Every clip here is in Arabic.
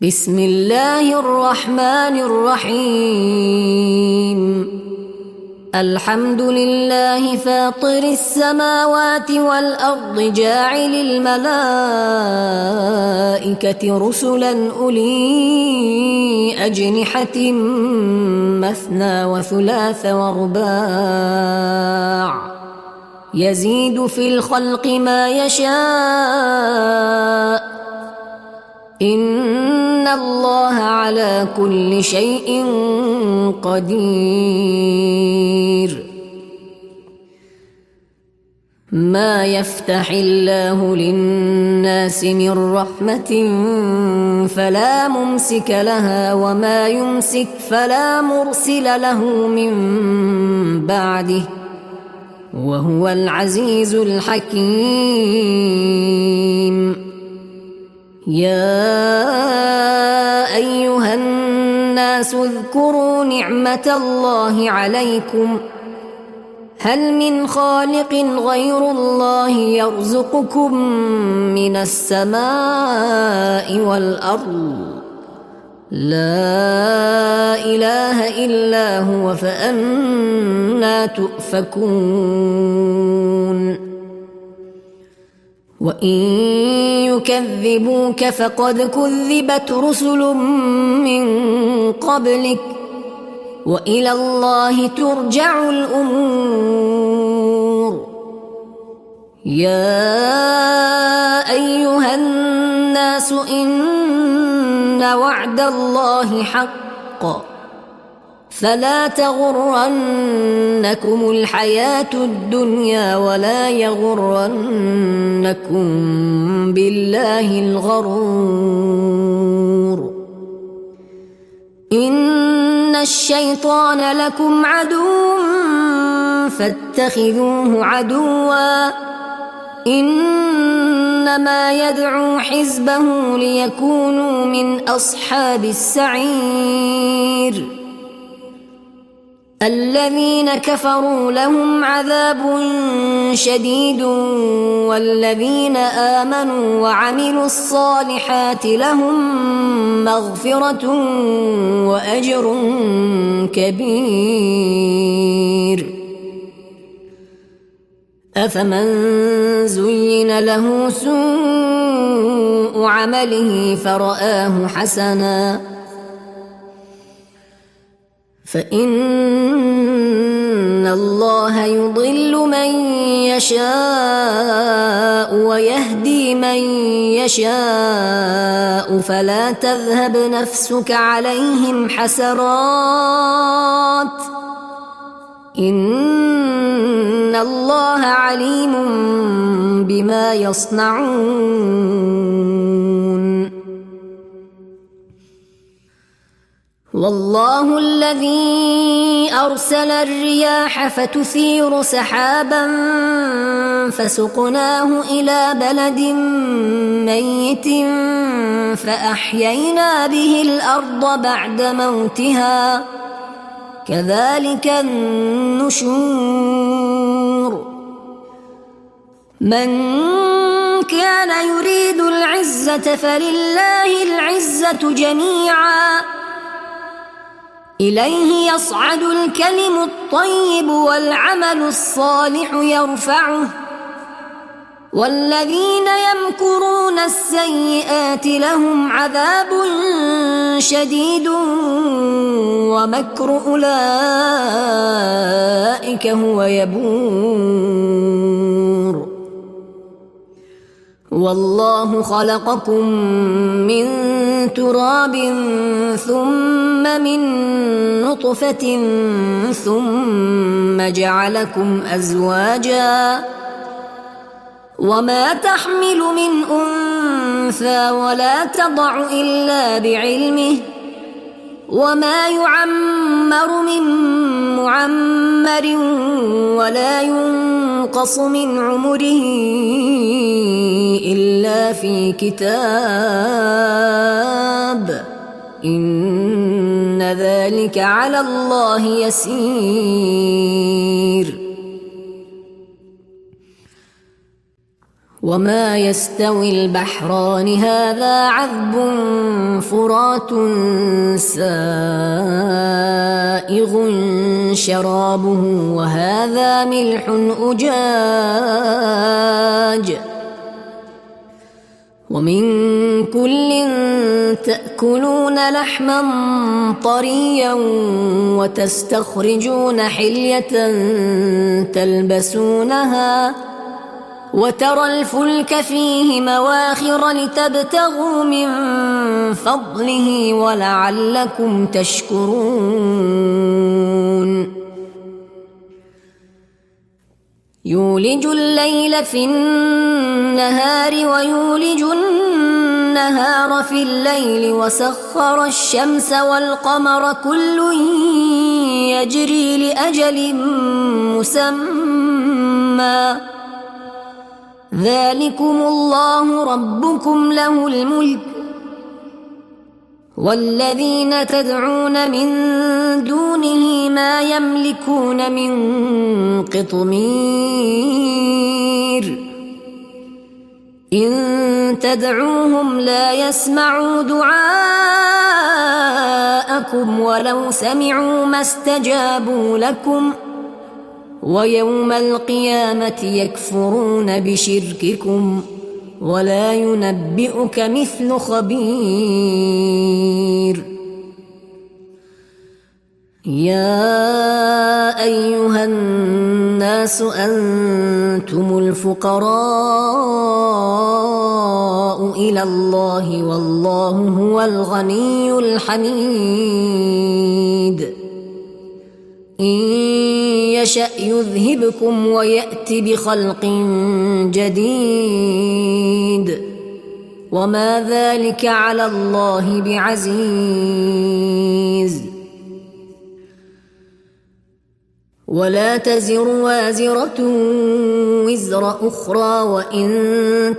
بسم الله الرحمن الرحيم الحمد لله فاطر السماوات والأرض جاعل الملائكة رسلا أولي أجنحة مثنى وثلاث ورباع يزيد في الخلق ما يشاء إن الله على كل شيء قدير ما يفتح الله للناس من رحمة فلا ممسك لها وما يمسك فلا مرسل له من بعده وهو العزيز الحكيم يا أيها الناس اذكروا نعمة الله عليكم هل من خالق غير الله يرزقكم من السماء والأرض لا إله إلا هو فأنى تؤفكون وإن يكذبوك فقد كذبت رسل من قبلك وإلى الله ترجع الأمور يا أيها الناس إن وعد الله حق فلا تغرنكم الحياة الدنيا ولا يغرنكم بالله الغرور إن الشيطان لكم عدو فاتخذوه عدوا إنما يدعو حزبه ليكونوا من أصحاب السعير الذين كفروا لهم عذاب شديد والذين آمنوا وعملوا الصالحات لهم مغفرة وأجر كبير أفمن زين له سوء عمله فرآه حسنا فإن الله يضل من يشاء ويهدي من يشاء فلا تذهب نفسك عليهم حسرات إن الله عليم بما يصنعون والله الذي أرسل الرياح فتثير سحابا فسقناه إلى بلد ميت فأحيينا به الأرض بعد موتها كذلك النشور من كان يريد العزة فلله العزة جميعا إليه يصعد الكلم الطيب والعمل الصالح يرفعه والذين يمكرون السيئات لهم عذاب شديد ومكر أولئك هو يبور والله خلقكم من تراب ثم من نطفة ثم جعلكم أزواجا وما تحمل من أنثى ولا تضع إلا بعلمه وما يعمر من معمر ولا ينقص من عمره إلا في كتاب إن ذلك على الله يسير وما يستوي البحران هذا عذب فرات سائغ شرابه وهذا ملح أجاج ومن كل تأكلون لحما طريا وتستخرجون حلية تلبسونها وترى الفلك فيه مواخر لتبتغوا من فضله ولعلكم تشكرون يولج الليل في النهار ويولج النهار في الليل وسخر الشمس والقمر كل يجري لأجل مسمى ذلكم الله ربكم له الملك والذين تدعون من دونه ما يملكون من قطمير إن تدعوهم لا يسمعوا دعاءكم ولو سمعوا ما استجابوا لكم ويوم القيامة يكفرون بشرككم ولا ينبئك مثل خبير يا أيها الناس أنتم الفقراء إلى الله والله هو الغني الحميد إن يشأ يذهبكم ويأت بخلق جديد وما ذلك على الله بعزيز ولا تزر وازرة وزر أخرى وإن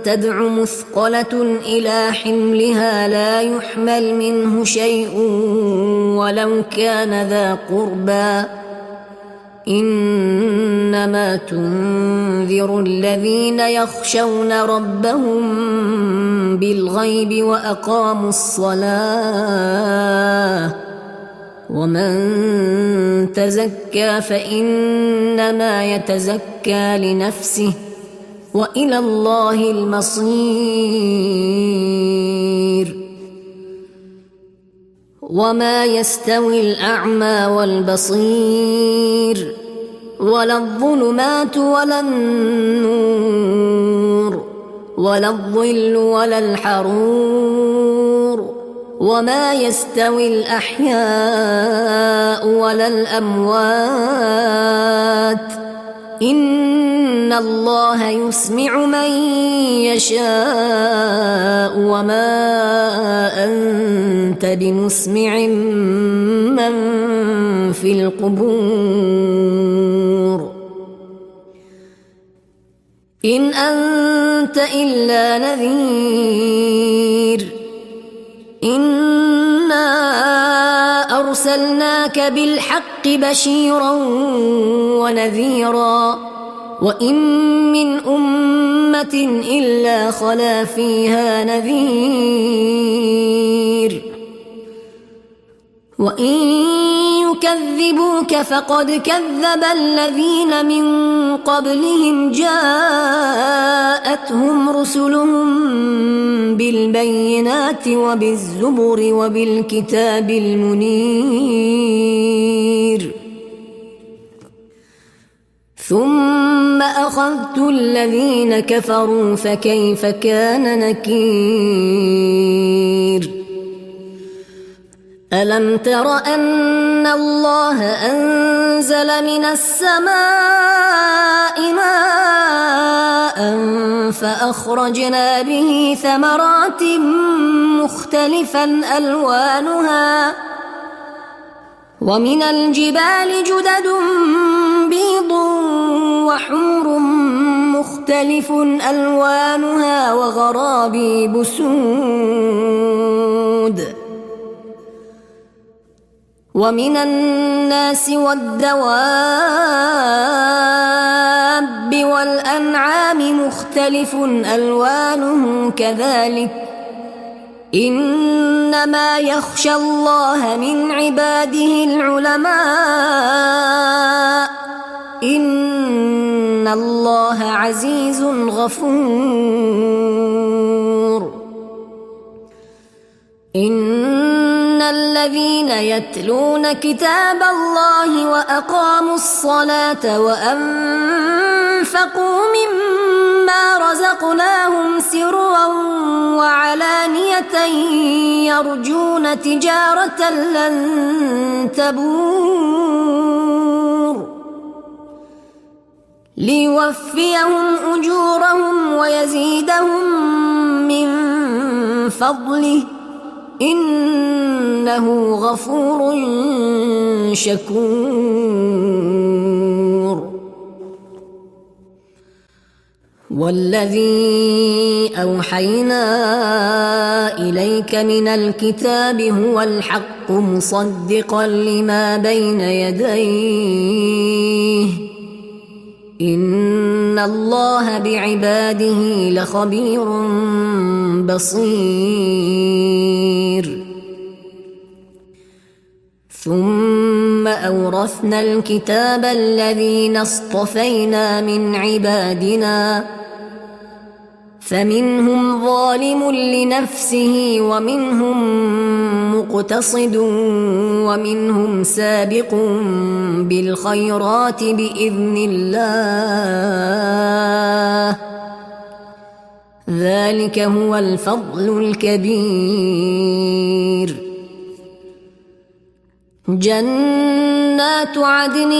تدع مثقلة إلى حملها لا يحمل منه شيء ولو كان ذا قربى إنما تنذر الذين يخشون ربهم بالغيب وأقاموا الصلاة ومن تزكى فإنما يتزكى لنفسه وإلى الله المصير وما يستوي الأعمى والبصير ولا الظلمات ولا النور ولا الظل ولا الحرور وما يستوي الأحياء ولا الأموات إن الله يسمع من يشاء وما أنت بمسمع من في القبور إن أنت إلا نذير إنا أرسلناك بالحق بشيرا ونذيرا وإن من أمة إلا خلا فيها نذير وإن يكذبوك فقد كذب الذين من قبلهم جاءتهم رسلهم بالبينات وبالزبر وبالكتاب المنير ثم أخذت الذين كفروا فكيف كان نكير ألم تر أن الله أنزل من السماء ماء فأخرجنا به ثمرات مختلفا ألوانها ومن الجبال جدد بيض وحمر مختلف ألوانها وغرابيب سود ومن الناس والدواب والأنعام مختلف ألوانه كذلك إنما يخشى الله من عباده العلماء إن الله عزيز غفور إن الذين يتلون كتاب الله وأقاموا الصلاة وأنفقوا مما رزقناهم سرا وعلانية يرجون تجارة لن تبور ليوفيهم أجورهم ويزيدهم من فضله إنه غفور شكور والذي أوحينا إليك من الكتاب هو الحق مصدقا لما بين يديه إن الله بعباده لخبير بصير ثم أورثنا الكتاب الذين اصطفينا من عبادنا فمنهم ظالم لنفسه ومنهم مقتصد ومنهم سابق بالخيرات بإذن الله ذلك هو الفضل الكبير جنات عدن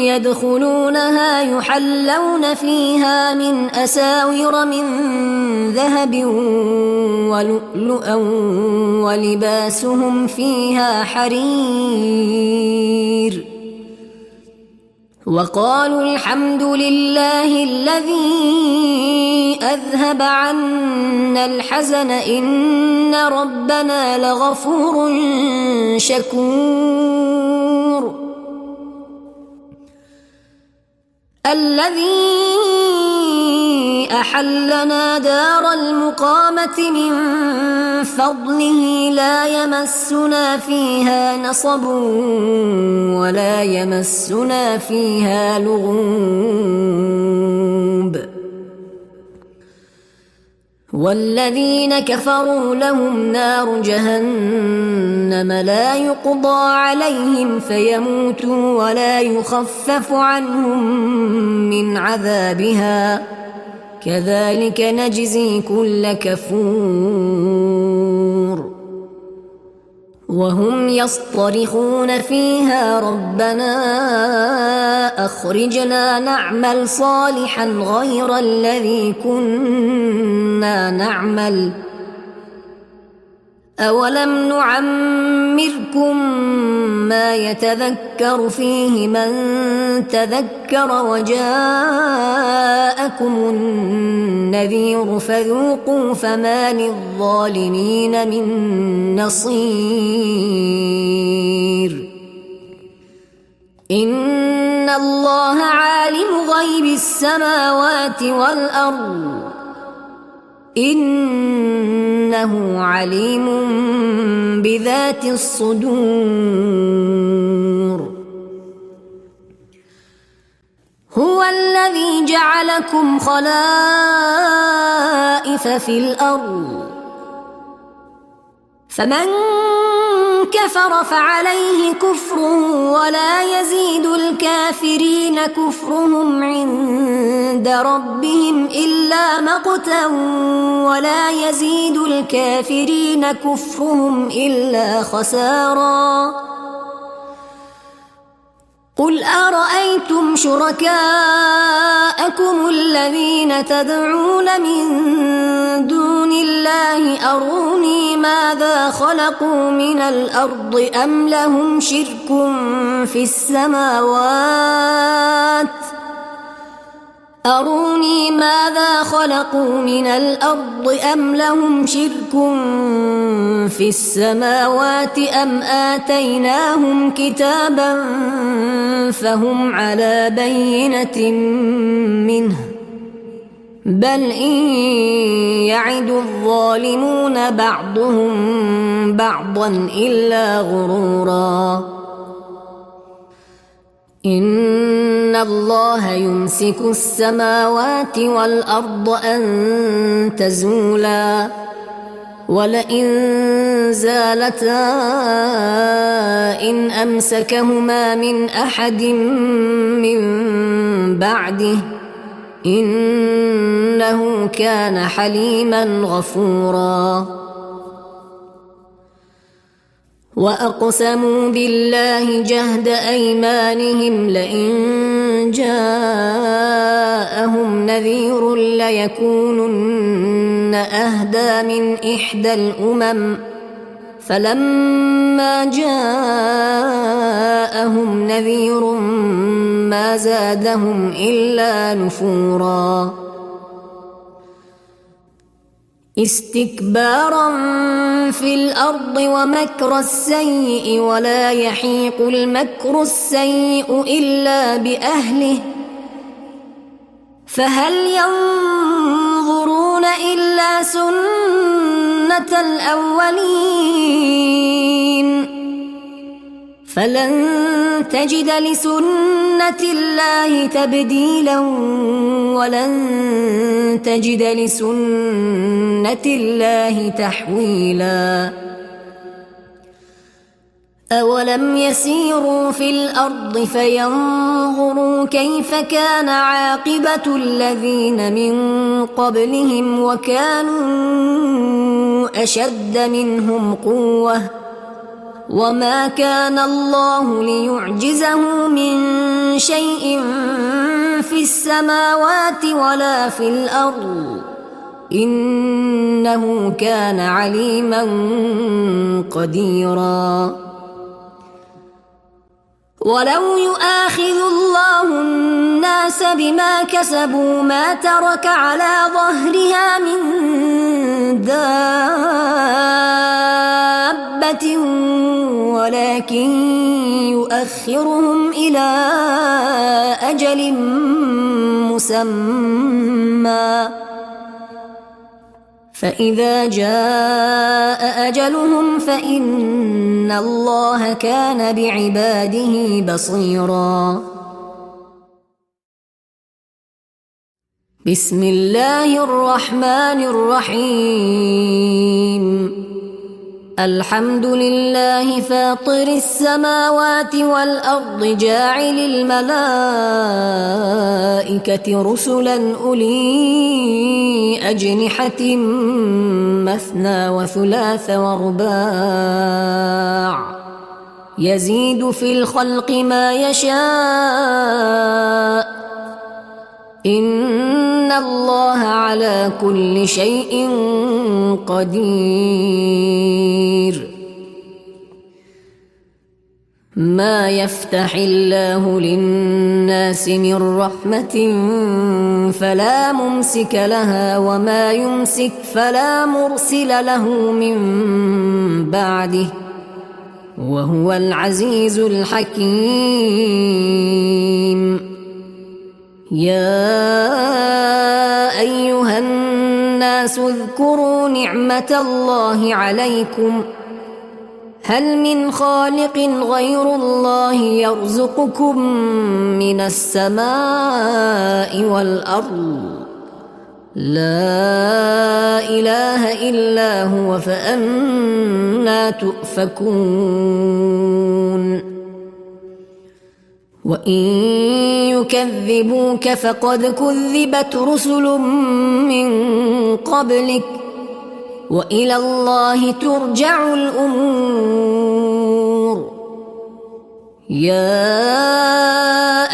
يدخلونها يحلون فيها من أساور من ذهب ولؤلؤا ولباسهم فيها حرير وقالوا الحمد لله الذي أذهب عنا الحزن إن ربنا لغفور شكور الذي أحلنا دار المقامة من فضله لا يمسنا فيها نصب ولا يمسنا فيها لغوب والذين كفروا لهم نار جهنم لا يقضى عليهم فيموتوا ولا يخفف عنهم من عذابها كذلك نجزي كل كفور وهم يصطرخون فيها ربنا أخرجنا نعمل صالحا غير الذي كنا نعمل أولم نعمركم ما يتذكر فيه من تذكر وجاءكم النذير فذوقوا فما للظالمين من نصير إن الله عالم غيب السماوات والأرض إنه عليم بذات الصدور هو الذي جعلكم خلائف في الأرض فمن كفر فعليه كفره ولا يزيد الكافرين كفرهم عند ربهم إلا مقتا ولا يزيد الكافرين كفرهم إلا خسارا قل أرأيتم شركاءكم الذين تدعون من دون الله أروني ماذا خلقوا من الأرض أم لهم شرك في السماوات أروني ماذا خلقوا من الأرض أم لهم شرك في السماوات أم آتيناهم كتابا فهم على بينة منه بل إن يعد الظالمون بعضهم بعضا إلا غرورا إن الله يمسك السماوات والأرض أن تزولا ولئن زالتا إن أمسكهما من أحد من بعده إنه كان حليما غفورا وأقسموا بالله جهد أيمانهم لئن جاءهم نذير ليكونن أهدى من إحدى الأمم فلما جاءهم نذير ما زادهم إلا نفورا استكبارا في الأرض ومكر السيء ولا يحيق المكر السيء إلا بأهله فهل ينظرون إلا سنة الأولين فلن تجد لسنة الله تبديلا ولن تجد لسنة الله تحويلا أولم يسيروا في الأرض فينظروا كيف كان عاقبة الذين من قبلهم وكانوا أشد منهم قوة وما كان الله ليعجزه من شيء في السماوات ولا في الأرض إنه كان عليما قديرا ولو يؤاخذ الله الناس بما كسبوا ما ترك على ظهرها من دابة ولكن يؤخرهم إلى أجل مسمى فإذا جاء أجلهم فإن الله كان بعباده بصيرا بسم الله الرحمن الرحيم الحمد لله فاطر السماوات والأرض جاعل الملائكة رسلا أولي أجنحة مثنى وثلاث ورباع يزيد في الخلق ما يشاء إن الله على كل شيء قدير ما يفتح الله للناس من رحمة فلا ممسك لها وما يمسك فلا مرسل له من بعده وهو العزيز الحكيم يا أيها الناس اذكروا نعمة الله عليكم هل من خالق غير الله يرزقكم من السماء والأرض لا إله إلا هو فأنى تؤفكون وإن يكذبوك فقد كذبت رسل من قبلك وإلى الله ترجع الأمور يا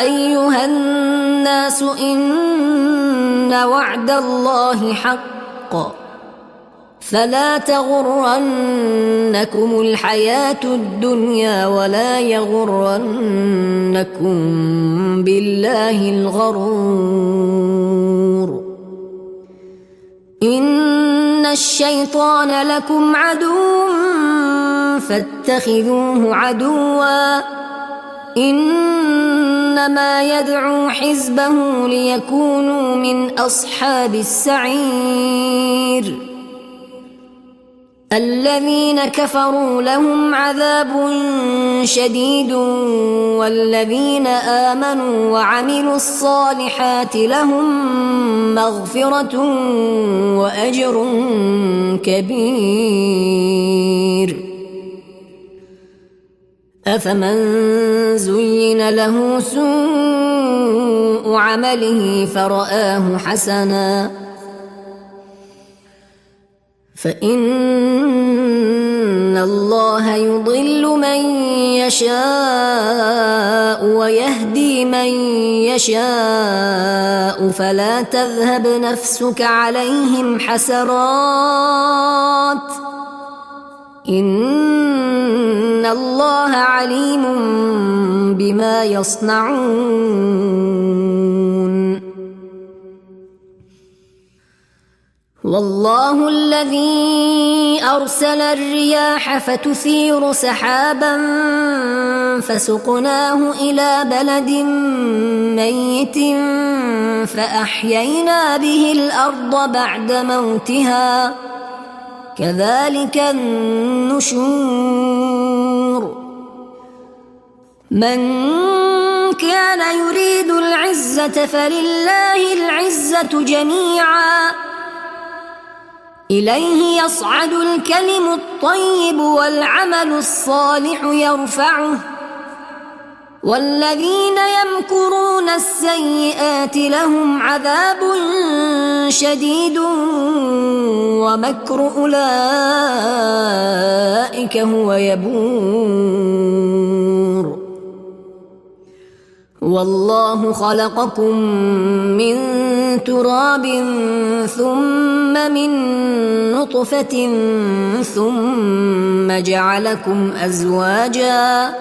أيها الناس إن وعد الله حق فلا تغرنكم الحياة الدنيا ولا يغرنكم بالله الغرور إن الشيطان لكم عدو فاتخذوه عدوا إن إنما يدعو حزبه ليكونوا من أصحاب السعير الذين كفروا لهم عذاب شديد والذين آمنوا وعملوا الصالحات لهم مغفرة وأجر كبير أفمن زين له سوء عمله فرآه حسنا فإن الله يضل من يشاء ويهدي من يشاء فلا تذهب نفسك عليهم حسرات إن الله عليم بما يصنعون والله الذي أرسل الرياح فتثير سحابا فسقناه إلى بلد ميت فأحيينا به الأرض بعد موتها كذلك النشور من كان يريد العزة فلله العزة جميعا إليه يصعد الكلم الطيب والعمل الصالح يرفعه والذين يمكرون السيئات لهم عذاب شديد ومكر أولئك هو يبور والله خلقكم من تراب ثم من نطفة ثم جعلكم أزواجا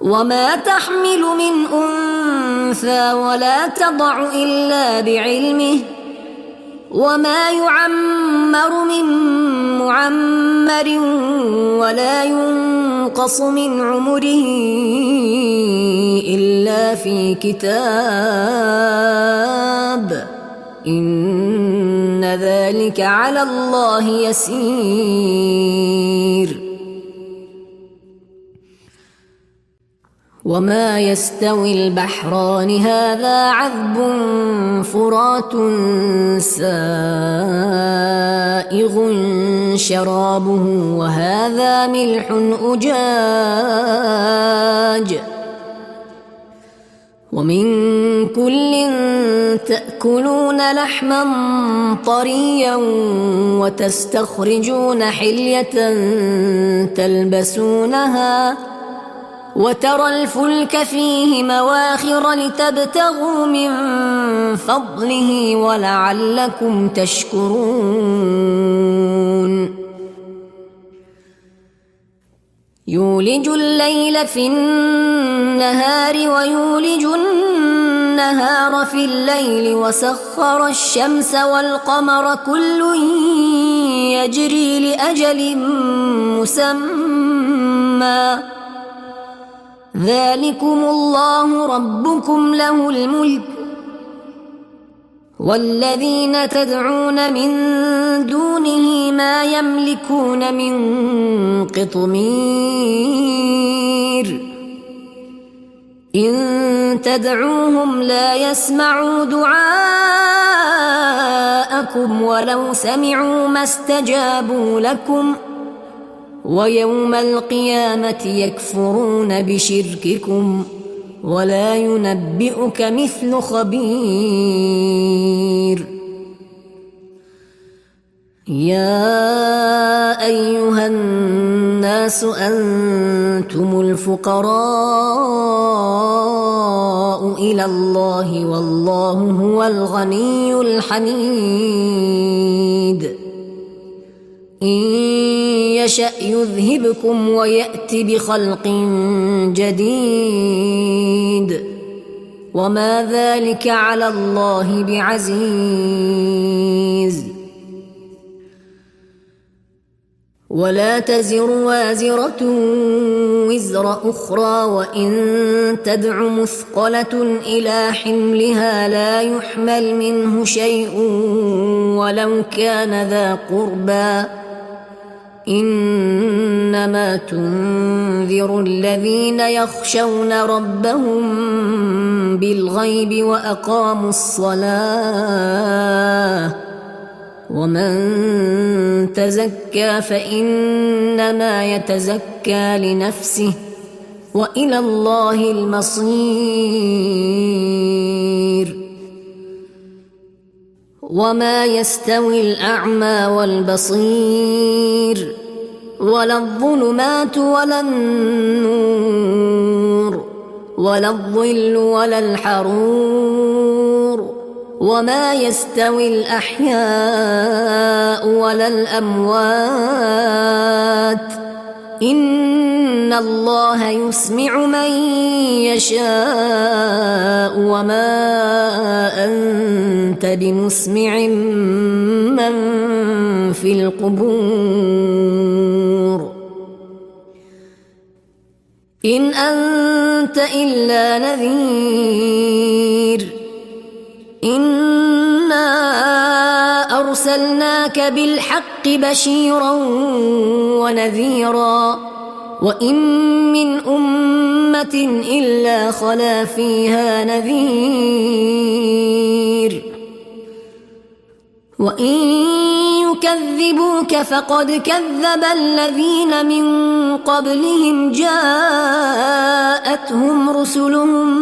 وما تحمل من أنثى ولا تضع إلا بعلمه وما يعمر من معمر ولا ينقص من عمره إلا في كتاب إن ذلك على الله يسير وما يستوي البحران هذا عذب فرات سائغ شرابه وهذا ملح أجاج ومن كل تأكلون لحما طريا وتستخرجون حلية تلبسونها وترى الفلك فيه مواخر لتبتغوا من فضله ولعلكم تشكرون يولج الليل في النهار ويولج النهار في الليل وسخر الشمس والقمر كل يجري لأجل مسمى ذلكم الله ربكم له الملك والذين تدعون من دونه ما يملكون من قطمير إن تدعوهم لا يسمعوا دعاءكم ولو سمعوا ما استجابوا لكم ويوم القيامة يكفرون بشرككم ولا ينبئك مثل خبير يا أيها الناس أنتم الفقراء إلى الله والله هو الغني الحميد إن يشأ يذهبكم ويأت بخلق جديد وما ذلك على الله بعزيز ولا تزر وازرة وزر أخرى وإن تدع مثقلة إلى حملها لا يحمل منه شيء ولو كان ذا قربى إنما تنذر الذين يخشون ربهم بالغيب وأقاموا الصلاة ومن تزكى فإنما يتزكى لنفسه وإلى الله المصير وما يستوي الأعمى والبصير ولا الظلمات ولا النور ولا الظل ولا الحرور وما يستوي الأحياء ولا الأموات إن الله يسمع من يشاء وما أنت بمسمع من في القبور إن أنت إلا نذير إنا أرسلناك بالحق بشيرا ونذيرا وإن من أمة إلا خلا فيها نذير وإن يكذبوك فقد كذب الذين من قبلهم جاءتهم رسلهم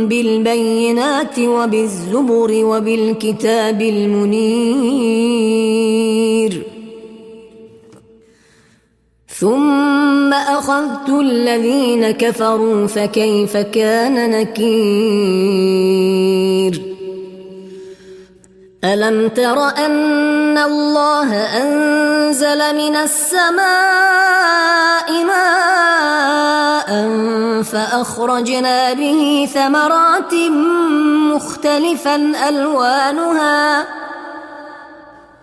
بالبينات وبالزبر وبالكتاب المنير ثم أخذت الذين كفروا فكيف كان نكير ألم تر أن الله أنزل من السماء ماء فأخرجنا به ثمرات مختلفا ألوانها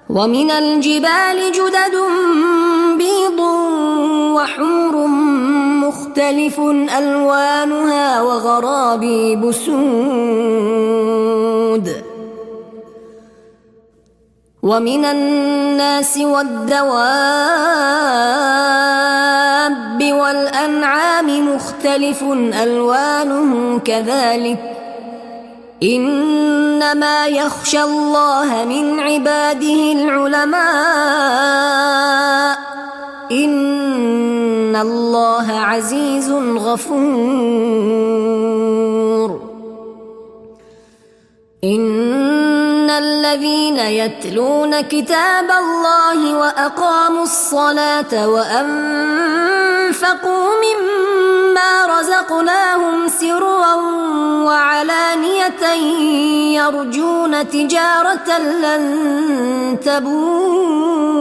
ومن الجبال جدد بيض وحمر مختلف ألوانها وغرابيب سود ومن الناس والدواب والأنعام مختلف ألوانه كذلك إنما يخشى الله من عباده العلماء إن الله عزيز غفور إن الذين يتلون كتاب الله وأقاموا الصلاة وأنفقوا مما رزقناهم سرا وعلانية يرجون تجارة لن تبور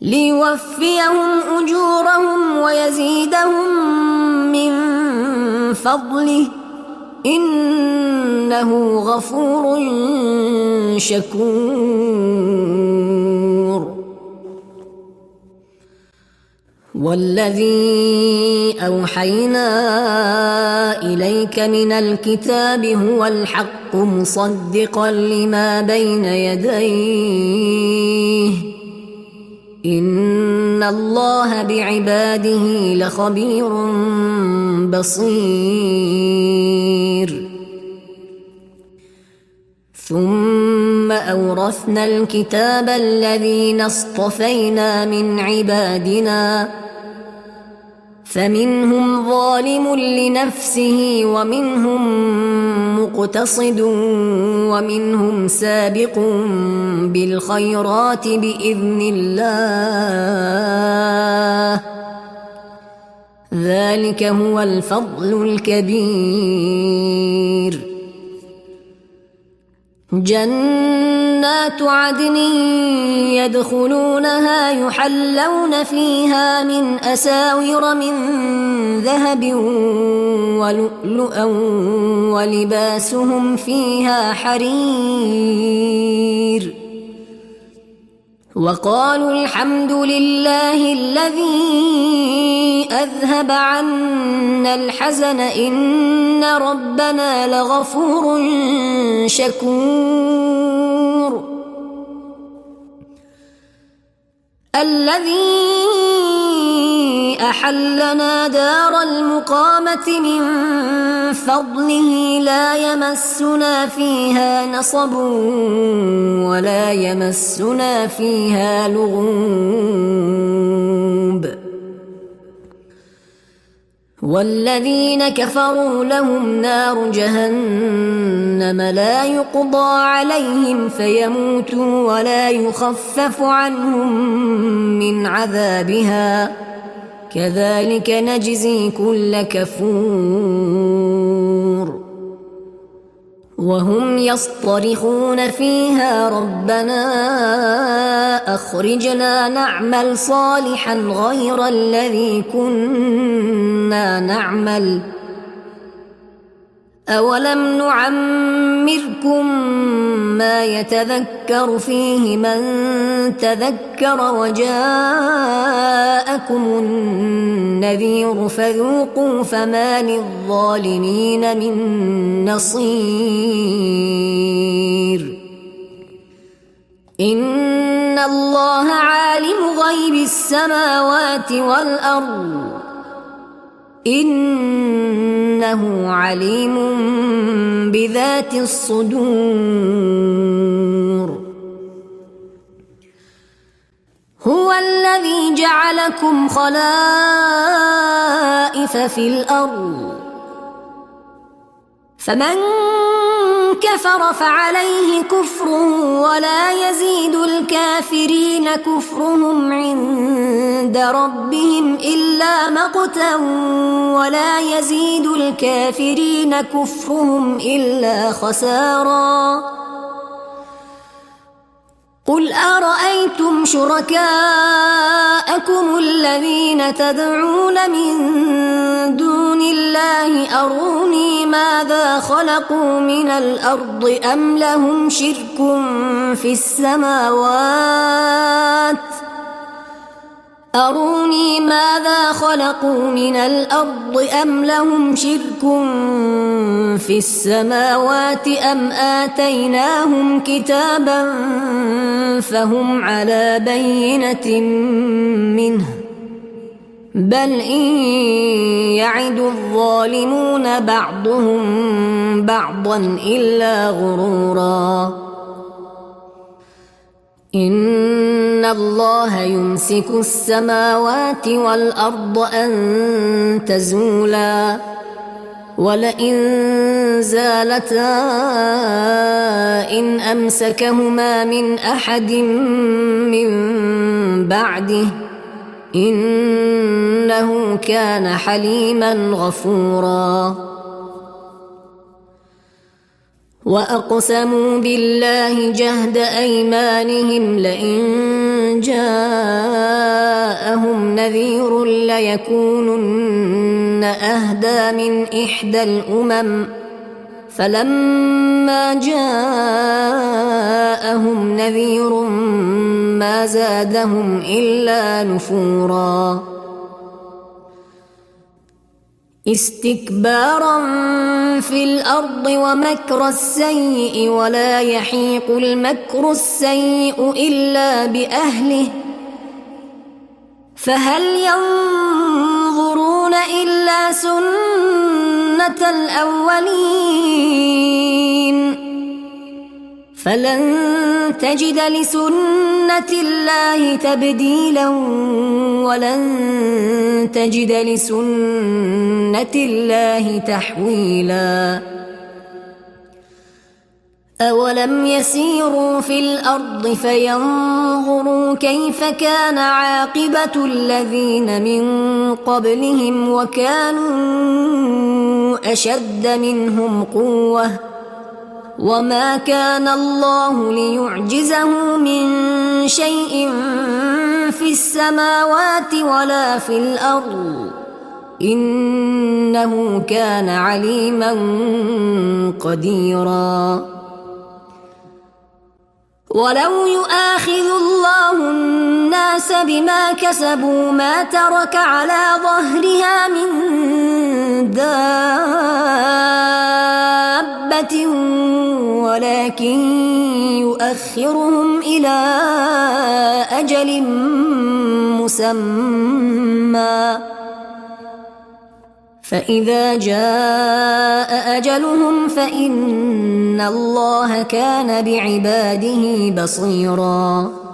ليوفيهم أجورهم ويزيدهم من فضله إنه غفور شكور والذي أوحينا إليك من الكتاب هو الحق مصدقا لما بين يديه إن الله بعباده لخبير بصير ثم أورثنا الكتاب الذين اصطفينا من عبادنا فمنهم ظالم لنفسه ومنهم مقتصد ومنهم سابق بالخيرات بإذن الله ذلك هو الفضل الكبير جنات عدن يدخلونها يحلون فيها من أساور من ذهب ولؤلؤا ولباسهم فيها حرير وقالوا الحمد لله الذي أذهب عنا الحزن إن ربنا لغفور شكور الذي أحلنا دار المقامة من فضله لا يمسنا فيها نصب ولا يمسنا فيها لغوب والذين كفروا لهم نار جهنم لا يقضى عليهم فيموتوا ولا يخفف عنهم من عذابها كذلك نجزي كل كفور وهم يصطرخون فيها ربنا أخرجنا نعمل صالحا غير الذي كنا نعمل أولم نعمركم ما يتذكر فيه من تذكر وجاءكم النذير فذوقوا فما للظالمين من نصير إن الله عالم غيب السماوات والأرض إنه عليم بذات الصدور هو الذي جعلكم خلائف في الأرض فمن كفر فعليه كفره ولا يزيد الكافرين كفرهم عند ربهم إلا مقتا ولا يزيد الكافرين كفرهم إلا خسارا قل أرأيتم شركاءكم الذين تدعون من دون الله أروني ماذا خلقوا من الأرض أم لهم شرك في السماوات أروني ماذا خلقوا من الأرض أم لهم شرك في السماوات أم آتيناهم كتابا فهم على بينة منه بل إن يعد الظالمون بعضهم بعضا إلا غرورا إن الله يمسك السماوات والأرض أن تزولا ولئن زالتا إن أمسكهما من أحد من بعده إنه كان حليما غفورا وأقسموا بالله جهد أيمانهم لئن جاءهم نذير ليكونن أهدى من إحدى الأمم فلما جاءهم نذير ما زادهم إلا نفورا استكبارا في الأرض ومكر السيء ولا يحيق المكر السيء إلا بأهله فهل ينظرون إلا سنة الأولين فلن تجد لسنة الله تبديلا ولن تجد لسنة الله تحويلا أولم يسيروا في الأرض فينظروا كيف كان عاقبة الذين من قبلهم وكانوا أشد منهم قوة وما كان الله ليعجزه من شيء في السماوات ولا في الأرض إنه كان عليما قديرا ولو يؤاخذ الله الناس بما كسبوا ما ترك على ظهرها من دابة ولكن يؤخرهم إلى أجل مسمى فإذا جاء أجلهم فإن الله كان بعباده بصيراً